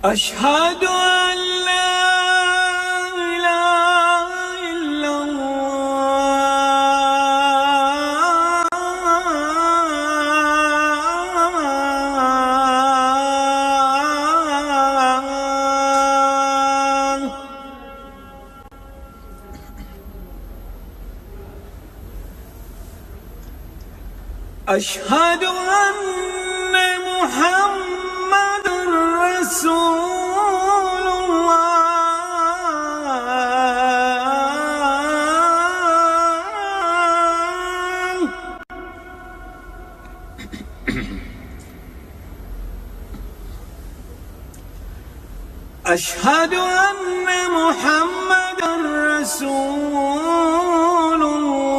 أشهد أن لا إله إلا الله. أشهد أن محمد رسول الله. أشهد أن محمد رسول الله.